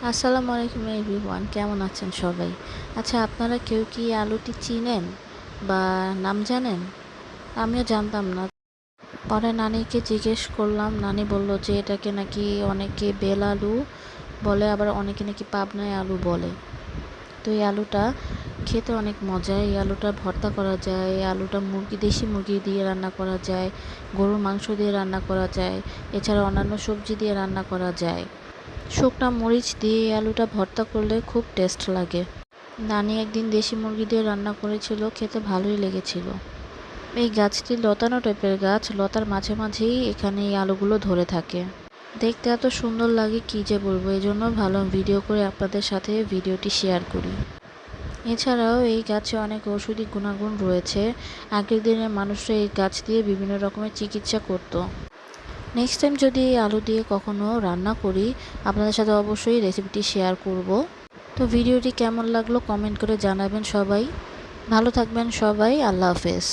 আসসালামু আলাইকুম এভরিওয়ান, কেমন আছেন সবাই? আচ্ছা, আপনারা কেউ কি আলুটি চিনেন বা নাম জানেন? আমিও জানতাম না। পরে নানিকে জিজ্ঞেস করলাম, নানি বলল যে এটাকে নাকি অনেকে বেল আলু বলে, আবার অনেকে নাকি পাবনায় আলু বলে। তো এই আলুটা খেতে অনেক মজা। এই আলুটা ভর্তা করা যায়, এই আলুটা দেশি মুরগি দিয়ে রান্না করা যায়, গরুর মাংস দিয়ে রান্না করা যায়, এছাড়া অন্যান্য সবজি দিয়ে রান্না করা যায়। শুকনা মরিচ দিয়ে এই আলুটা ভর্তা করলে খুব টেস্ট লাগে। নানি একদিন দেশি মুরগি দিয়ে রান্না করেছিল, খেতে ভালোই লেগেছিল। এই গাছটি লতানো টাইপের গাছ, লতার মাঝে মাঝেই এখানে এই আলুগুলো ধরে থাকে। দেখতে এত সুন্দর লাগে কি যে বলবো, এই জন্য ভালো ভিডিও করে আপনাদের সাথে ভিডিওটি শেয়ার করি। এছাড়াও এই গাছে অনেক ঔষধি গুণাগুণ রয়েছে। আগের দিনের মানুষরা এই গাছ দিয়ে বিভিন্ন রকমের চিকিৎসা করত। নেক্সট টাইম যদি এই আলু দিয়ে কখনো রান্না করি, আপনাদের সাথে অবশ্যই রেসিপিটি শেয়ার করব। তো ভিডিওটি কেমন লাগলো কমেন্ট করে জানাবেন সবাই। ভালো থাকবেন সবাই। আল্লাহ হাফেজ।